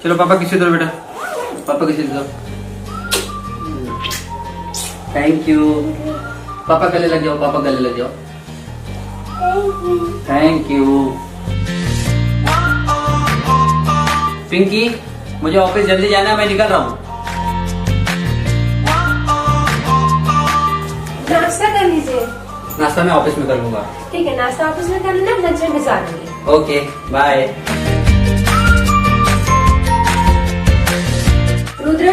चलो पापा किसी दो बेटा, पापा किसी दो। Thank you. पापा गले लग जाओ, पापा गले लग जाओ। Thank you. पिंकी मुझे ऑफिस जल्दी जाना है, मैं निकल रहा हूँ। नाश्ता कर लीजिए। नाश्ता मैं ऑफिस में कर लूंगा। ठीक है, नाश्ता ऑफिस में कर लेना, लंच में भिजवा दूंगी। Okay bye. रुद्र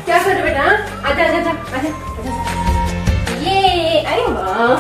क्या कर रहे बेटा? आजा आजा आजा आजा आजा। ये अरे वाह,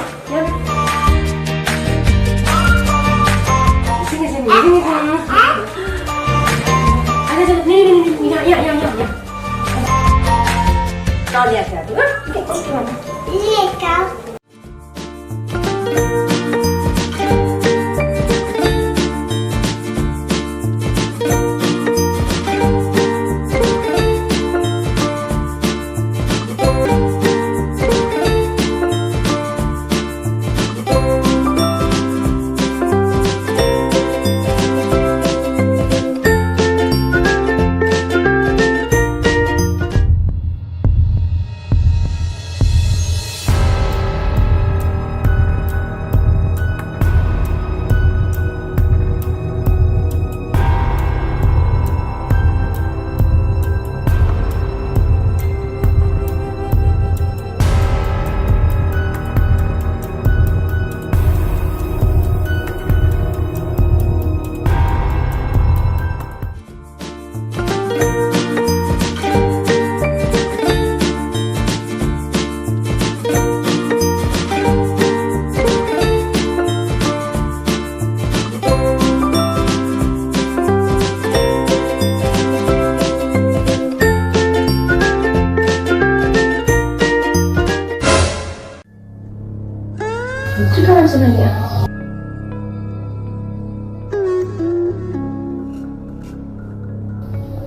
कहाँ चला गया?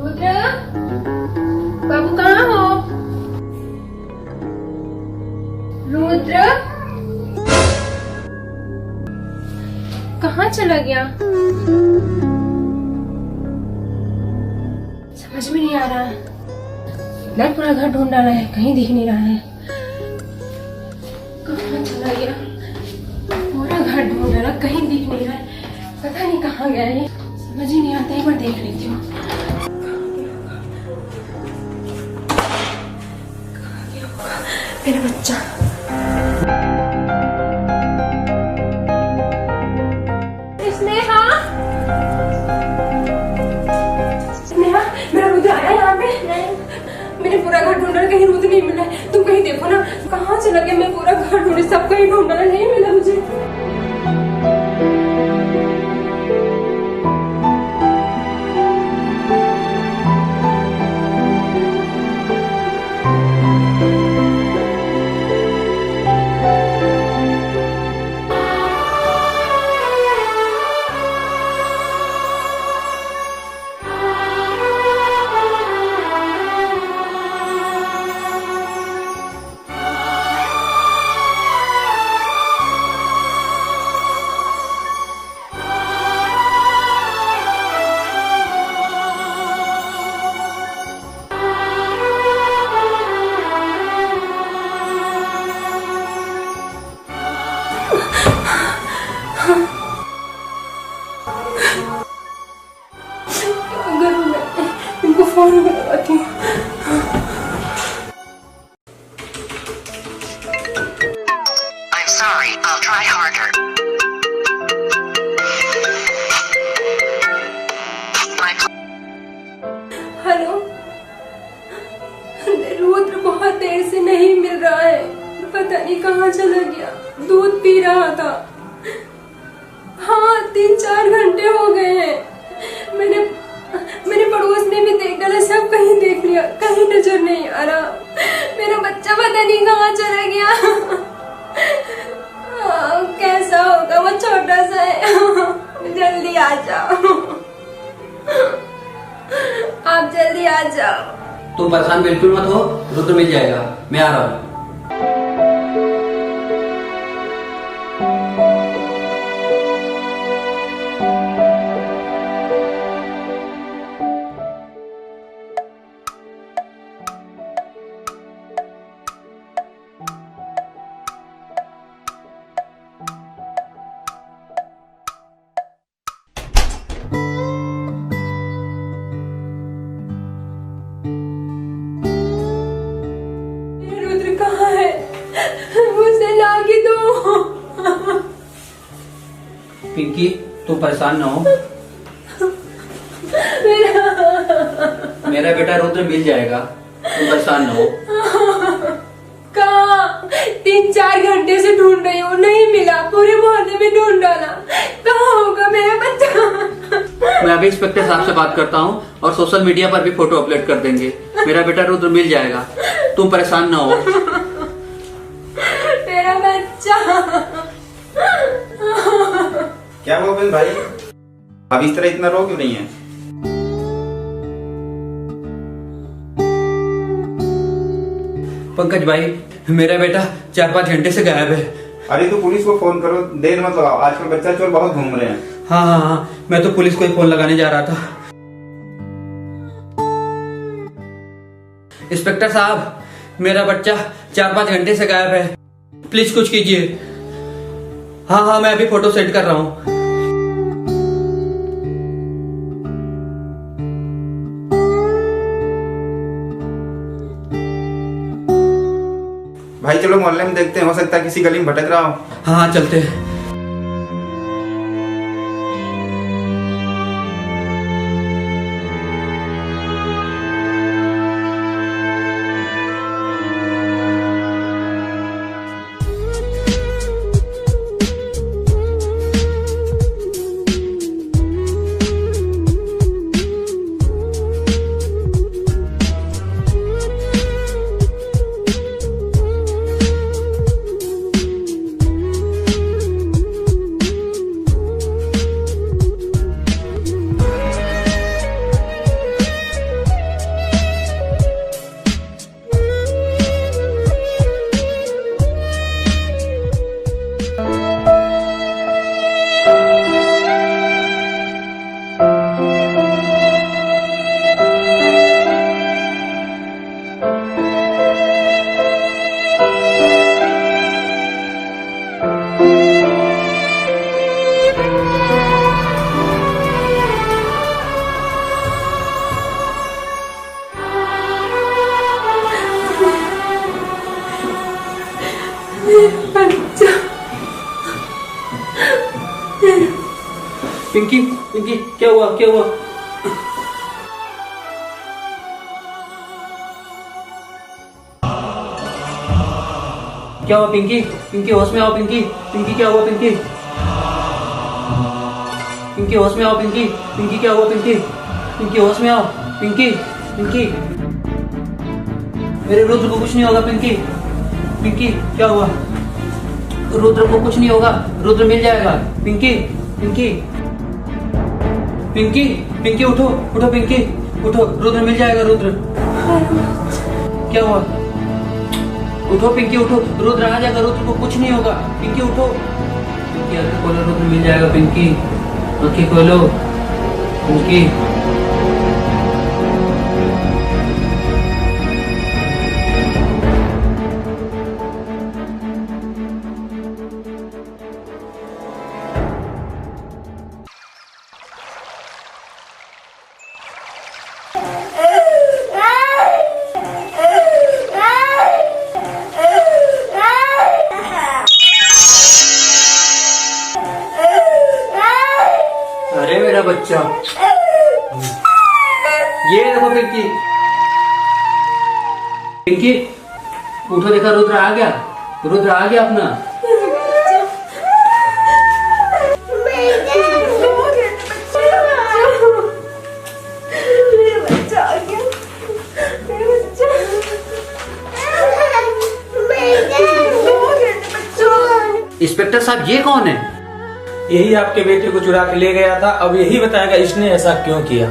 रुद्र बाबू कहाँ हो? रुद्र कहाँ चला गया? समझ में नहीं आ रहा है। इतना पूरा घर ढूंढ डाला है, कहीं दिख नहीं रहा है। कहाँ चला गया? पूरा घर ढूंढ डाला, कहीं दिख नहीं रहा है। पता नहीं कहाँ गया है, समझ ही नहीं आता। एक बार देख लेती हूँ। मेरा बच्चा स्नेहा, स्नेहा मेरा रुद्र आया यहाँ पे? मैंने पूरा घर ढूंढा, कहीं रुद्र नहीं मिला है। तुम कहीं देखो ना, कहाँ चला गया? मैं पूरा घर ढूंढी, सब कहीं ढूंढा, नहीं मिला मुझे। इनको फोन लगाती हूँ। I'm sorry, I'll try harder. Hello, Rudra बहुत देर से नहीं मिल रहा है, पता नहीं कहाँ चला गया। दूध पी रहा था। हाँ 3-4 घंटे हो गए हैं। मैंने पड़ोस में भी देख डाला, सब कहीं देख लिया, कहीं नजर नहीं आ रहा। मेरा बच्चा पता नहीं कहाँ चला गया। कैसा होगा, वो छोटा सा है। जल्दी आ जाओ, आप जल्दी आ जाओ। तुम परेशान बिल्कुल मत हो, रुद्र मिल जाएगा, मैं आ रहा हूँ। पिंकी तुम परेशान ना हो, मेरा बेटा रुद्र मिल जाएगा, तुम परेशान ना हो। कहाँ? 3-4 घंटे से ढूंढ रही हूँ, नहीं मिला, पूरे मोहल्ले में ढूंढ डाला, कहाँ होगा मेरा बच्चा? मैं अभी इंस्पेक्टर साहब से बात करता हूँ और सोशल मीडिया पर भी फोटो अपलोड कर देंगे। मेरा बेटा रुद्र मिल जाएगा, तुम परेशान ना हो। मेरा बच्चा। क्या हुआ बिन भाई, अब इस तरह इतना रो क्यों नहीं है? पंकज भाई, मेरा बेटा 4-5 घंटे से गायब है। अरे तो पुलिस को फोन करो, देर मत लगाओ, आजकल बच्चा चोर बहुत घूम रहे हैं। हाँ, मैं तो पुलिस को ही फोन लगाने जा रहा था। इंस्पेक्टर साहब, मेरा बच्चा 4-5 घंटे से गायब है, प्लीज कुछ कीजिए। हाँ, मैं अभी फोटो सेंड कर रहा हूँ। भाई चलो मोहल्ले में देखते हैं, हो सकता है किसी गली में भटक रहा हो। हाँ, चलते हैं। बच्चा। पिंकी, क्या हुआ? क्या हुआ? पिंकी, होश में आओ पिंकी, क्या हुआ पिंकी? होश में आओ पिंकी, क्या हुआ पिंकी? होश में आओ पिंकी। मेरे रुद्र को कुछ नहीं होगा पिंकी, क्या हुआ? रुद्र को कुछ नहीं होगा, रुद्र मिल जाएगा। पिंकी, उठो पिंकी, उठो, रुद्र मिल जाएगा। रुद्र क्या हुआ? उठो पिंकी, उठो, रुद्र आ जाएगा, रुद्र को कुछ नहीं होगा। पिंकी उठो, आंखें खोलो, रुद्र मिल जाएगा। पिंकी आंखें खोलो, पिंकी। अरे मेरा बच्चा, ये देखो पिंकी, उठो, देखा रुद्र आ गया, अपना। इंस्पेक्टर साहब, ये कौन है? यही आपके बेटे को चुरा के ले गया था, अब यही बताएगा इसने ऐसा क्यों किया।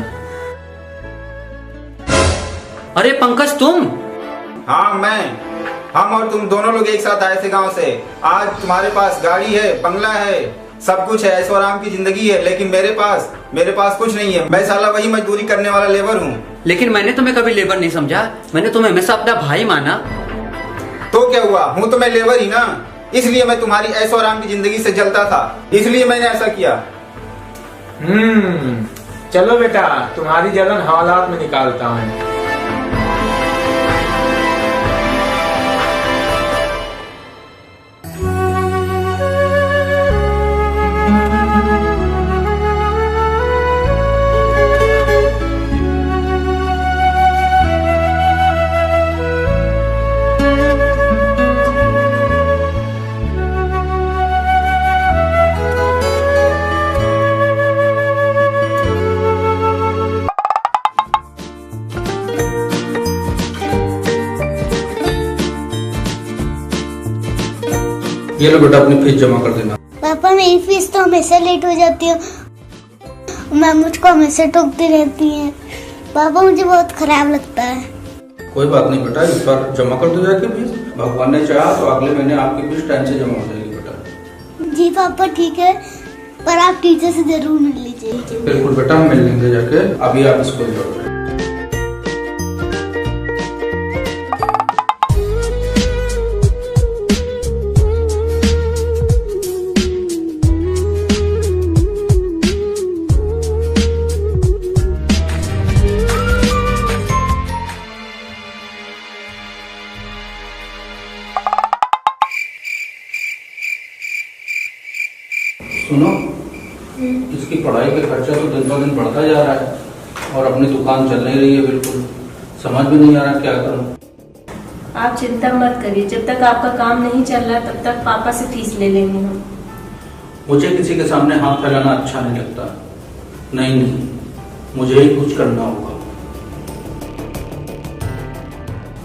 अरे पंकज, तुम? हाँ मैं, हम और तुम दोनों लोग एक साथ आए थे गांव से। आज तुम्हारे पास गाड़ी है, बंगला है, सब कुछ है, ऐशो आराम की जिंदगी है, लेकिन मेरे पास कुछ नहीं है। मैं साला वही मजदूरी करने वाला लेबर हूँ। लेकिन मैंने तुम्हें कभी लेबर नहीं समझा, मैंने तुम्हें हमेशा अपना भाई माना। तो क्या हुआ, हूँ तो मैं लेबर ही ना, इसलिए मैं तुम्हारी ऐशो आराम की जिंदगी से जलता था, इसलिए मैंने ऐसा किया। चलो बेटा, तुम्हारी जलन हालात में निकालता हूँ। ये लो बेटा, अपनी फीस जमा कर देना। पापा मेरी फीस तो हमेशा लेट हो जाती है, मैम मुझको हमेशा टोकती रहती है। पापा मुझे बहुत खराब लगता है। कोई बात नहीं बेटा, इस बार जमा कर दो जाके फीस। भगवान ने चाहा तो अगले महीने आपकी फीस टाइम से जमा हो जाएगी बेटा। जी पापा ठीक है, पर आप टीचर से जरूर मिल लीजिए। बिल्कुल बेटा, हम मिल लेंगे जाके। अभी आप स्कूल जाओ। सुनो, इसकी पढ़ाई का खर्चा तो दिन ब दिन बढ़ता जा रहा है और अपनी दुकान चल नहीं रही है बिल्कुल। समझ में नहीं आ रहा क्या करूं। आप चिंता मत करिए, जब तक आपका काम नहीं चल रहा तब तक पापा से फीस ले लेंगे हम। मुझे किसी के सामने हाथ फैलाना अच्छा नहीं लगता। नहीं, मुझे ही कुछ करना होगा।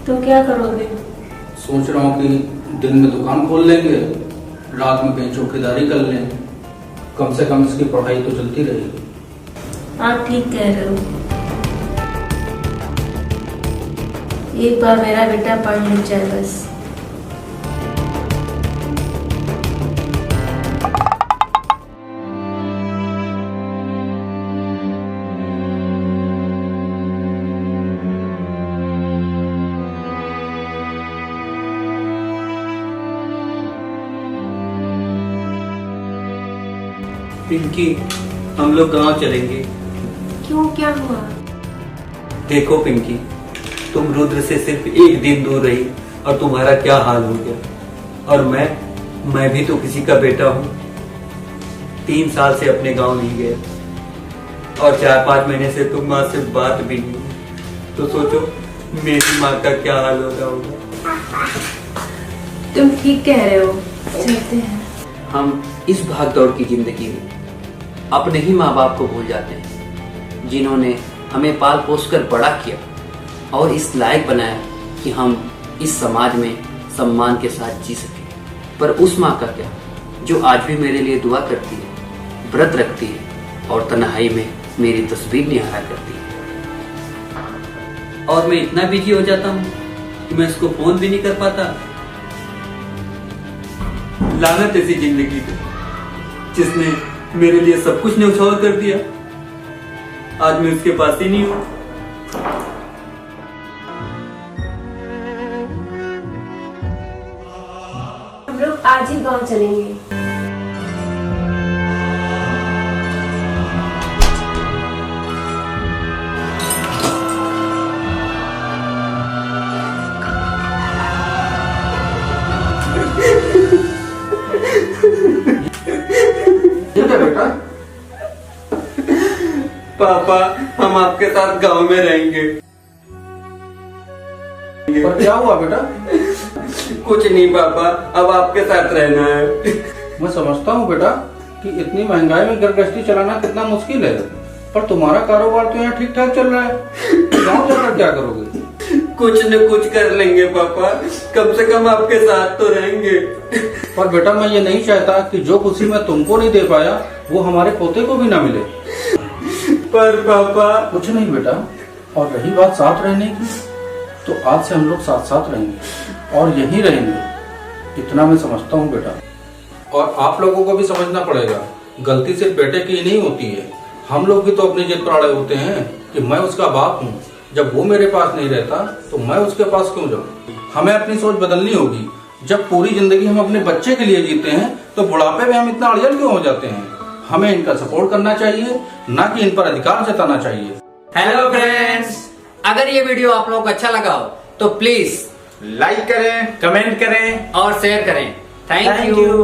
तो क्या करोगे? सोच रहा हूँ कि दिन में दुकान खोल लेंगे, रात में कहीं चौकीदारी कर लें। कम से कम इसकी पढ़ाई तो चलती रहेगी। आप ठीक कह रहे हो। एक बार मेरा बेटा पढ़ लिख जाए बस। पिंकी, हम लोग गांव चलेंगे। क्यों, क्या हुआ? देखो पिंकी, तुम रुद्र से सिर्फ एक दिन दूर रही और तुम्हारा क्या हाल हो गया। और मैं भी तो किसी का बेटा हूँ। 3 साल से अपने गांव नहीं गया और 4-5 महीने से तुम माँ से बात भी नहीं हुई। तो सोचो मेरी माँ का क्या हाल होता होगा। तुम ठीक कह रहे हो, चलते हैं। हम इस भागदौड़ की जिंदगी में अपने ही माँ बाप को भूल जाते हैं, जिन्होंने हमें पाल पोस कर बड़ा किया और इस लायक बनाया कि हम इस समाज में सम्मान के साथ जी सके। पर उस माँ का क्या, जो आज भी मेरे लिए दुआ करती है, व्रत रखती है और तन्हाई में मेरी तस्वीर निहारा करती है। और मैं इतना बिजी हो जाता हूँ कि मैं इसको फोन भी नहीं कर पाता। लानत ऐसी जिंदगी को, जिसने मेरे लिए सब कुछ न्यौछावर कर दिया। आज मैं उसके पास ही नहीं हूँ। हम लोग आज ही गांव चलेंगे। बेटा, पापा, हम आपके साथ गांव में रहेंगे। पर क्या हुआ बेटा? कुछ नहीं पापा, अब आपके साथ रहना है। मैं समझता हूँ बेटा कि इतनी महंगाई में घर गृहस्थी चलाना कितना मुश्किल है, पर तुम्हारा कारोबार तो यहाँ ठीक ठाक चल रहा है। गाँव जाकर क्या करोगे? कुछ न कुछ कर लेंगे पापा, कम से कम आपके साथ तो रहेंगे। पर बेटा, मैं ये नहीं चाहता कि जो खुशी मैं तुमको नहीं दे पाया वो हमारे पोते को भी ना मिले। पर पापा, कुछ नहीं बेटा, और रही बात साथ रहने की, तो आज से हम लोग साथ साथ रहेंगे और यहीं रहेंगे। इतना मैं समझता हूँ बेटा। और आप लोगों को भी समझना पड़ेगा, गलती सिर्फ बेटे की नहीं होती है। हम लोग भी तो अपनी जिद पर अड़े होते हैं कि मैं उसका बाप हूँ, जब वो मेरे पास नहीं रहता तो मैं उसके पास क्यों जाऊँ। हमें अपनी सोच बदलनी होगी। जब पूरी जिंदगी हम अपने बच्चे के लिए जीते हैं तो बुढ़ापे में हम इतना अड़ियल क्यों हो जाते हैं। हमें इनका सपोर्ट करना चाहिए, ना कि इन पर अधिकार जताना चाहिए। हेलो फ्रेंड्स, अगर ये वीडियो आप लोगों को अच्छा लगा हो तो प्लीज लाइक करें, कमेंट करें और शेयर करें। Thank you.